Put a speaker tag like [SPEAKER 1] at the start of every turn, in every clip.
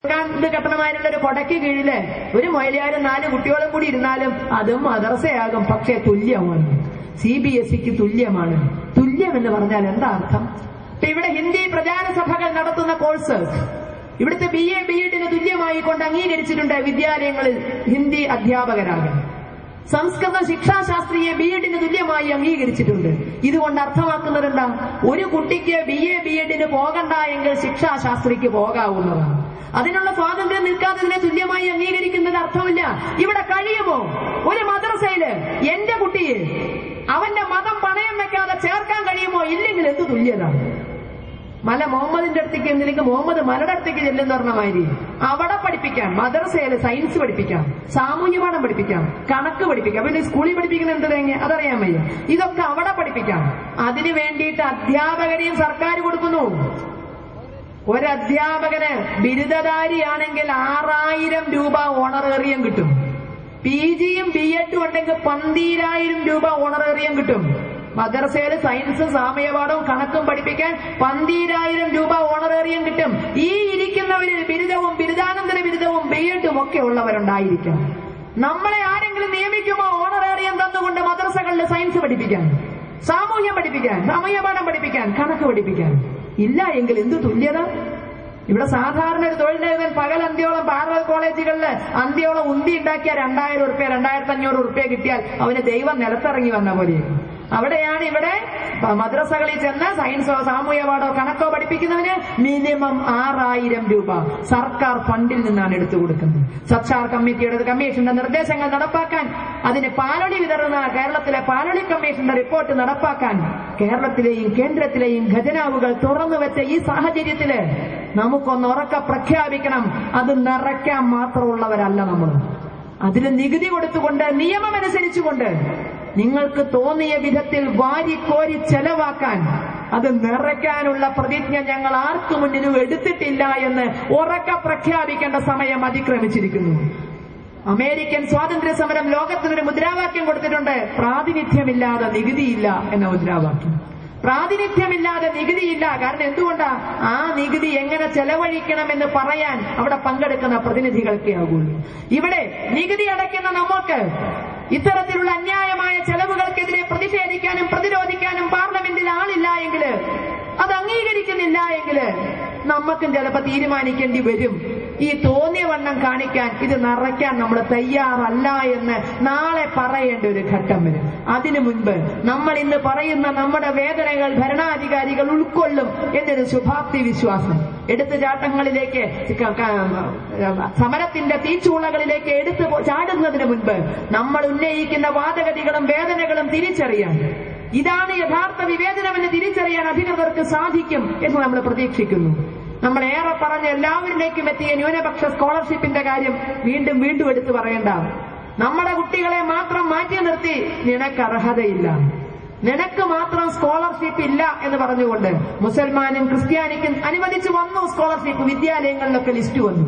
[SPEAKER 1] ഇത് കെട്ടണമായിട്ടുള്ള ഒരു കൊടയ്ക്ക് കീഴില് ഒരു മൊയിലാരും 4 കുട്ടികളും കൂടി ഇരുന്നാലും അതും മദ്രസയാകും. പക്ഷേ തുല്യമാണ്. CBSEക്ക് തുല്യമാണ്. തുല്യം എന്ന് പറഞ്ഞാൽ എന്താ അർത്ഥം? ഇവിടെ ഹിന്ദി പ്രചാര സഭകൾ നടത്തുന്ന കോഴ്സ് ഇവിടുത്തെ BA BEdന് തുല്യമായി കൊണ്ട് അംഗീകരിച്ചിട്ടുണ്ട്. വിദ്യാലയങ്ങളിൽ ഹിന്ദി അധ്യാപകരാകാൻ സംസ്കൃത ശിക്ഷാശാസ്ത്രീയ BEdന് തുല്യമായി അംഗീകരിച്ചിട്ടുണ്ട്. ഇതുകൊണ്ട് അർത്ഥമാക്കുന്നത് എന്താ? ഒരു കുട്ടിക്ക് BA BEdന് പോകണ്ട എങ്കിൽ ശിക്ഷാശാസ്ത്രിക്ക് പോകാവുന്നതാണ്. അതിനുള്ള സ്വാതന്ത്ര്യം നിൽക്കാതെ ഇതിനെ തുല്യമായി അംഗീകരിക്കുന്നത് അർത്ഥമില്ല. ഇവിടെ കഴിയുമോ ഒരു മദ്രസയില് എന്റെ കുട്ടിയെ അവന്റെ മതം പണയം വെക്കാതെ ചേർക്കാൻ കഴിയുമോ? ഇല്ലെങ്കിൽ എന്ത് തുല്യത? മല മുഹമ്മദിന്റെ അടുത്തേക്ക് എന്തിലേക്ക് മുഹമ്മദ് മലയുടെ അടുത്തേക്ക് ചെല്ലുന്ന പറഞ്ഞ മാതിരി അവിടെ പഠിപ്പിക്കാം. മദ്രസയില് സയൻസ് പഠിപ്പിക്കാം, സാമൂഹ്യ പാഠം പഠിപ്പിക്കാം, കണക്ക് പഠിപ്പിക്കാം. പിന്നെ സ്കൂളിൽ പഠിപ്പിക്കുന്ന എന്ത് തേങ്ങ അതറിയാൻ വയ്യ. ഇതൊക്കെ അവിടെ പഠിപ്പിക്കാം. അതിനു വേണ്ടിയിട്ട് അധ്യാപകരെയും സർക്കാർ കൊടുക്കുന്നു. ഒരധ്യാപകന് ബിരുദധാരിയാണെങ്കിൽ 6000 രൂപ ഓണറേറിയം കിട്ടും. PGയും BEdും ഉണ്ടെങ്കിൽ 12,000 രൂപ ഓണറേറിയം കിട്ടും. മദ്രസയിൽ സയൻസും സാമൂഹ്യപാഠവും കണക്കും പഠിപ്പിക്കാൻ 12,000 രൂപ ഓണറേറിയം കിട്ടും. ഈ ഇരിക്കുന്നവരിൽ ബിരുദവും ബിരുദാനന്തര ബിരുദവും BEdും ഒക്കെ ഉള്ളവരുണ്ടായിരിക്കാം. നമ്മളെ ആരെങ്കിലും നിയമിക്കുമോ ഓണറേറിയം തന്നുകൊണ്ട് മദ്രസകളിൽ സയൻസ് പഠിപ്പിക്കാൻ, സാമൂഹ്യം പഠിപ്പിക്കാൻ, സാമൂഹ്യപാഠം പഠിപ്പിക്കാൻ, കണക്ക് പഠിപ്പിക്കാൻ? ഇല്ല എങ്കിൽ എന്ത് തുല്യത? ഇവിടെ സാധാരണ ഒരു തൊഴിലേവൻ പകൽ അന്ത്യോളം പാർവൽ കോളേജുകളിൽ അന്ത്യോളം ഉന്തി ഉണ്ടാക്കിയ 2000 രൂപ 2500 രൂപ കിട്ടിയാൽ അവന് ദൈവം നിലത്തിറങ്ങി വന്ന പോലെ. അവിടെയാണ് ഇവിടെ മദ്രസകളിൽ ചെന്ന് സയൻസോ സാമൂഹ്യപാഠോ കണക്കോ പഠിപ്പിക്കുന്നതിന് മിനിമം 6000 രൂപ സർക്കാർ ഫണ്ടിൽ നിന്നാണ് എടുത്തു കൊടുക്കുന്നത്. സച്ചാർ കമ്മിറ്റിയുടെ കമ്മീഷന്റെ നിർദ്ദേശങ്ങൾ നടപ്പാക്കാൻ, അതിന് പാലൊളി വിതറുന്ന കേരളത്തിലെ പാലൊളി കമ്മീഷന്റെ റിപ്പോർട്ട് നടപ്പാക്കാൻ കേരളത്തിലെയും കേന്ദ്രത്തിലെയും ഖജനാവുകൾ തുറന്നു വെച്ച ഈ സാഹചര്യത്തില് നമുക്കൊന്ന് ഉറക്കെ പ്രഖ്യാപിക്കണം, അത് നിറയ്ക്കാൻ മാത്രമുള്ളവരല്ല നമ്മൾ. അതിന് നികുതി കൊടുത്തുകൊണ്ട് നിയമമനുസരിച്ചുകൊണ്ട് നിങ്ങൾക്ക് തോന്നിയ വിധത്തിൽ വാരിക്കോരി ചെലവാക്കാൻ, അത് നിറയ്ക്കാനുള്ള പ്രതിജ്ഞ ഞങ്ങൾ ആർക്കു മുന്നിലും എടുത്തിട്ടില്ല എന്ന് ഉറക്കെ പ്രഖ്യാപിക്കേണ്ട സമയം അതിക്രമിച്ചിരിക്കുന്നു. അമേരിക്കൻ സ്വാതന്ത്ര്യ സമരം ലോകത്തിനൊരു മുദ്രാവാക്യം കൊടുത്തിട്ടുണ്ട്, പ്രാതിനിധ്യമില്ലാതെ നികുതിയില്ല എന്ന മുദ്രാവാക്യം. പ്രാതിനിധ്യമില്ലാതെ നികുതിയില്ല. കാരണം എന്തുകൊണ്ടാ? ആ നികുതി എങ്ങനെ ചെലവഴിക്കണമെന്ന് പറയാൻ അവിടെ പങ്കെടുക്കുന്ന പ്രതിനിധികൾക്കേ ആകുള്ളൂ. ഇവിടെ നികുതി അടയ്ക്കുന്ന നമുക്ക് ഇത്തരത്തിലുള്ള അന്യായമായ ചെലവുകൾക്കെതിരെ പ്രതിഷേധിക്കാനും പ്രതിരോധിക്കാനും പാർലമെന്റിൽ ആളില്ല എങ്കിൽ, അത് അംഗീകരിക്കുന്നില്ല എങ്കിൽ നമുക്കും ചിലപ്പോൾ തീരുമാനിക്കേണ്ടി വരും. ഈ തോന്നിയ വണ്ണം കാണിക്കാൻ, ഇത് നിറയ്ക്കാൻ നമ്മൾ തയ്യാറല്ല എന്ന് നാളെ പറയേണ്ട ഒരു ഘട്ടം വരും. അതിനു മുൻപ് നമ്മൾ ഇന്ന് പറയുന്ന നമ്മുടെ വേദനകൾ ഭരണാധികാരികൾ ഉൾക്കൊള്ളും എന്നൊരു ശുഭാപ്തി വിശ്വാസം, എടുത്തുചാട്ടങ്ങളിലേക്ക് സമരത്തിന്റെ തീച്ചൂളകളിലേക്ക് എടുത്തു ചാടുന്നതിന് മുൻപ് നമ്മൾ ഉന്നയിക്കുന്ന വാദഗതികളും വേദനകളും തിരിച്ചറിയാൻ, ഇതാണ് യഥാർത്ഥ വിവേചനമെന്ന് തിരിച്ചറിയാൻ അധികൃതർക്ക് സാധിക്കും എന്ന് നമ്മൾ പ്രതീക്ഷിക്കുന്നു. നമ്മൾ ഏറെ പറഞ്ഞ് എല്ലാവരിലേക്കും എത്തിയ ന്യൂനപക്ഷ സ്കോളർഷിപ്പിന്റെ കാര്യം വീണ്ടും വീണ്ടും എടുത്തു പറയേണ്ട. നമ്മുടെ കുട്ടികളെ മാത്രം മാറ്റി നിർത്തി നിനക്ക് അർഹതയില്ല, നിനക്ക് മാത്രം സ്കോളർഷിപ്പ് ഇല്ല എന്ന് പറഞ്ഞുകൊണ്ട് മുസൽമാനും ക്രിസ്ത്യാനിക്കും അനുവദിച്ചു വന്നു സ്കോളർഷിപ്പ്. വിദ്യാലയങ്ങളിലൊക്കെ ലിസ്റ്റ് വന്നു.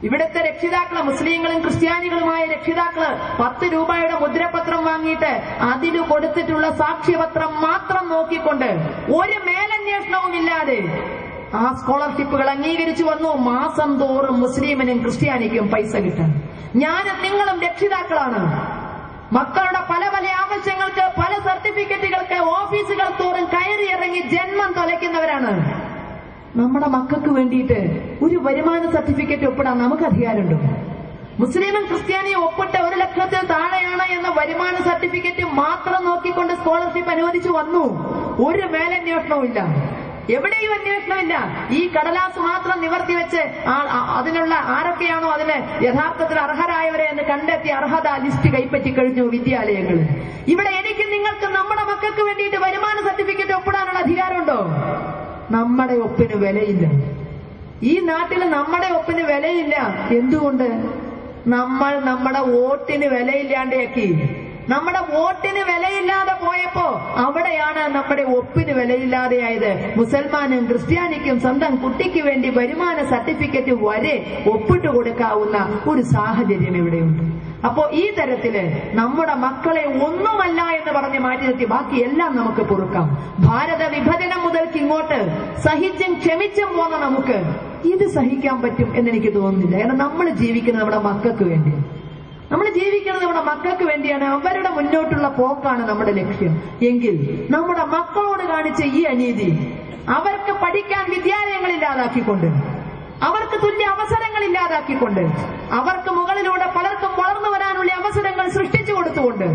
[SPEAKER 1] ഇവിടുത്തെ രക്ഷിതാക്കള്, മുസ്ലിങ്ങളും ക്രിസ്ത്യാനികളുമായ രക്ഷിതാക്കള് 10 രൂപയുടെ മുദ്രപത്രം വാങ്ങിയിട്ട് അതിൽ കൊടുത്തിട്ടുള്ള സാക്ഷ്യപത്രം മാത്രം നോക്കിക്കൊണ്ട് ഒരു മേലന്വേഷണവും ഇല്ലാതെ ആ സ്കോളർഷിപ്പുകൾ അംഗീകരിച്ചു വന്നു. മാസം തോറും മുസ്ലിമിനും ക്രിസ്ത്യാനിക്കും പൈസ കിട്ടാൻ. ഞാനും നിങ്ങളും രക്ഷിതാക്കളാണ്. മക്കളുടെ പല പല ആവശ്യങ്ങൾക്ക്, പല സർട്ടിഫിക്കറ്റുകൾക്ക് ഓഫീസുകൾ തോറും കയറി ഇറങ്ങി ജന്മം തൊലയ്ക്കുന്നവരാണ്. നമ്മുടെ മക്കൾക്ക് വേണ്ടിയിട്ട് ഒരു വരുമാന സർട്ടിഫിക്കറ്റ് ഒപ്പിടാൻ നമുക്ക് അധികാരമുണ്ടോ? മുസ്ലിമും ക്രിസ്ത്യാനിയും ഒപ്പിട്ട് 1 ലക്ഷത്തിൽ താഴെയാണ് എന്ന വരുമാന സർട്ടിഫിക്കറ്റ് മാത്രം നോക്കിക്കൊണ്ട് സ്കോളർഷിപ്പ് അനുവദിച്ചു വന്നു. ഒരു മേലന്വേഷണവും ഇല്ല, എവിടെയും അന്വേഷണമില്ല. ഈ കടലാസ് മാത്രം നിവർത്തി വെച്ച് അതിനുള്ള ആരൊക്കെയാണോ അതിന് യഥാർത്ഥത്തിൽ അർഹരായവരെ എന്ന് കണ്ടെത്തി അർഹത ലിസ്റ്റ് കൈപ്പറ്റി കഴിഞ്ഞു വിദ്യാലയങ്ങളിൽ. ഇവിടെ എനിക്ക് നിങ്ങൾക്ക് നമ്മുടെ മക്കൾക്ക് വേണ്ടിയിട്ട് വരുമാന സർട്ടിഫിക്കറ്റ് ഒപ്പിടാനുള്ള അധികാരമുണ്ടോ? നമ്മുടെ ഒപ്പിന് വിലയില്ല. ഈ നാട്ടിൽ നമ്മുടെ ഒപ്പിന് വിലയില്ല. എന്തുകൊണ്ട്? നമ്മൾ നമ്മുടെ വോട്ടിന് വിലയില്ലാണ്ടാക്കി. നമ്മുടെ വോട്ടിന് വിലയില്ലാതെ പോയപ്പോ അവിടെയാണ് നമ്മുടെ ഒപ്പിന് വിലയില്ലാതെയായത്. മുസൽമാനും ക്രിസ്ത്യാനിക്കും സ്വന്തം കുട്ടിക്ക് വേണ്ടി വരുമാന സർട്ടിഫിക്കറ്റ് വരെ ഒപ്പിട്ട് കൊടുക്കാവുന്ന ഒരു സാഹചര്യം ഇവിടെയുണ്ട്. അപ്പോ ഈ തരത്തില് നമ്മുടെ മക്കളെ ഒന്നുമല്ല എന്ന് പറഞ്ഞ് മാറ്റി നിർത്തി ബാക്കി എല്ലാം നമുക്ക് പൊറുക്കാം. ഭാരത വിഭജനം മുതൽക്ക് ഇങ്ങോട്ട് സഹിച്ചും ക്ഷമിച്ചും പോന്ന നമുക്ക് ഇത് സഹിക്കാൻ പറ്റും എന്നെനിക്ക് തോന്നുന്നില്ല. കാരണം നമ്മൾ ജീവിക്കുന്നത് നമ്മുടെ മക്കൾക്ക് വേണ്ടിയാണ്. നമ്മൾ ജീവിക്കുന്നത് നമ്മുടെ മക്കൾക്ക് വേണ്ടിയാണ്. അവരുടെ മുന്നോട്ടുള്ള പോക്കാണ് നമ്മുടെ ലക്ഷ്യം. എങ്കിൽ നമ്മുടെ മക്കളോട് കാണിച്ച ഈ അനീതി അവർക്ക് പഠിക്കാൻ വിദ്യാലയങ്ങൾ ഇല്ലാതാക്കിക്കൊണ്ട്, അവർക്ക് തുല്യ അവസരങ്ങൾ ഇല്ലാതാക്കിക്കൊണ്ട്, അവർക്ക് മുകളിലൂടെ പലർക്കും വളർന്നു വരാനുള്ള അവസരങ്ങൾ സൃഷ്ടിച്ചു കൊടുത്തുകൊണ്ട്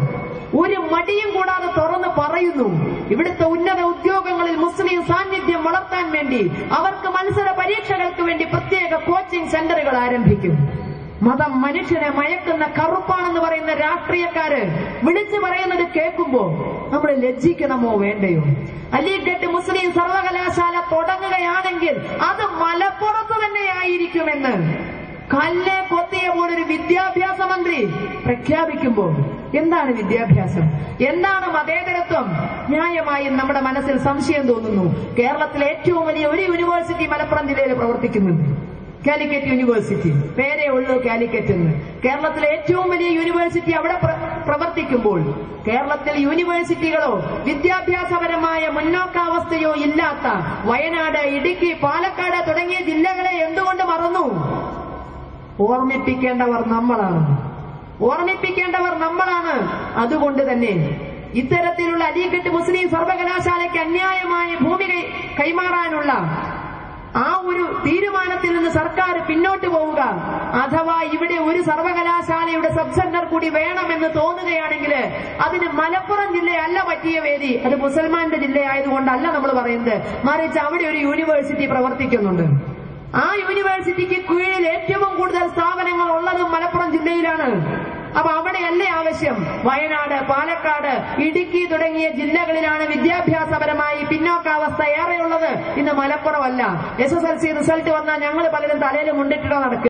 [SPEAKER 1] ഒരു മടിയും കൂടാതെ തുറന്ന് പറയുന്നു, ഇവിടുത്തെ ഉന്നത ഉദ്യോഗങ്ങളിൽ മുസ്ലിം സാന്നിധ്യം വളർത്താൻ വേണ്ടി അവർക്ക് മത്സര പരീക്ഷകൾക്ക് വേണ്ടി പ്രത്യേക കോച്ചിംഗ് സെന്ററുകൾ ആരംഭിക്കും. മതം മനുഷ്യനെ മയക്കുന്ന കറുപ്പാണെന്ന് പറയുന്ന രാഷ്ട്രീയക്കാര് വിളിച്ചു പറയുന്നത് കേൾക്കുമ്പോ നമ്മൾ ലജ്ജിക്കണമോ വേണ്ടയോ? അലിഗഡ് മുസ്ലിം സർവകലാശാല തുടങ്ങുകയാണെങ്കിൽ അത് മലപ്പുറത്ത് തന്നെയായിരിക്കുമെന്ന് കല്ലെ കൊത്തിയ പോലൊരു വിദ്യാഭ്യാസ മന്ത്രി പ്രഖ്യാപിക്കുമ്പോൾ എന്താണ് വിദ്യാഭ്യാസം, എന്താണ് മതേതരത്വം? ന്യായമായും നമ്മുടെ മനസ്സിൽ സംശയം തോന്നുന്നു. കേരളത്തിലെ ഏറ്റവും വലിയ ഒരു യൂണിവേഴ്സിറ്റി മലപ്പുറം ജില്ലയിൽ പ്രവർത്തിക്കുന്നുണ്ട്, കാലിക്കറ്റ് യൂണിവേഴ്സിറ്റി. പേരേ ഉള്ളൂ കാലിക്കറ്റ് എന്ന്. കേരളത്തിലെ ഏറ്റവും വലിയ യൂണിവേഴ്സിറ്റി അവിടെ പ്രവർത്തിക്കുമ്പോൾ കേരളത്തിൽ യൂണിവേഴ്സിറ്റികളോ വിദ്യാഭ്യാസപരമായ മുന്നോക്കാവസ്ഥയോ ഇല്ലാത്ത വയനാട്, ഇടുക്കി, പാലക്കാട് തുടങ്ങിയ ജില്ലകളെ എന്തുകൊണ്ട് മറന്നു? ഓർമ്മിപ്പിക്കേണ്ടവർ നമ്മളാണ്. അതുകൊണ്ട് തന്നെ ഇത്തരത്തിലുള്ള അലിഗഡ് മുസ്ലിം സർവകലാശാലയ്ക്ക് അന്യായമായ ഭൂമി കൈമാറാനുള്ള ആ ഒരു തീരുമാനത്തിൽ നിന്ന് സർക്കാർ പിന്നോട്ട് പോവുക, അഥവാ ഇവിടെ ഒരു സർവകലാശാലയുടെ സബ് സെന്റർ കൂടി വേണമെന്ന് തോന്നുകയാണെങ്കിൽ അതിന് മലപ്പുറം ജില്ലയല്ല പറ്റിയ വേദി. അത് മുസൽമാന്റെ ജില്ലയായതുകൊണ്ടല്ല നമ്മൾ പറയുന്നത്, മറിച്ച് അവിടെ ഒരു യൂണിവേഴ്സിറ്റി പ്രവർത്തിക്കുന്നുണ്ട്. ആ യൂണിവേഴ്സിറ്റിക്ക് കീഴിൽ ഏറ്റവും കൂടുതൽ സ്ഥാപനങ്ങൾ ഉള്ളതും മലപ്പുറം ജില്ലയിലാണ്. അപ്പൊ അവിടെയല്ലേ ആവശ്യം? വയനാട്, പാലക്കാട്, ഇടുക്കി തുടങ്ങിയ ജില്ലകളിലാണ് വിദ്യാഭ്യാസപരമായി പിന്നോക്കാവസ്ഥ ഏറെയുള്ളത്. ഇന്ന് മലപ്പുറമല്ല. SSLC റിസൾട്ട് വന്നാൽ ഞങ്ങൾ പലരും തലയിൽ മുണ്ടിട്ടിട നടക്കും.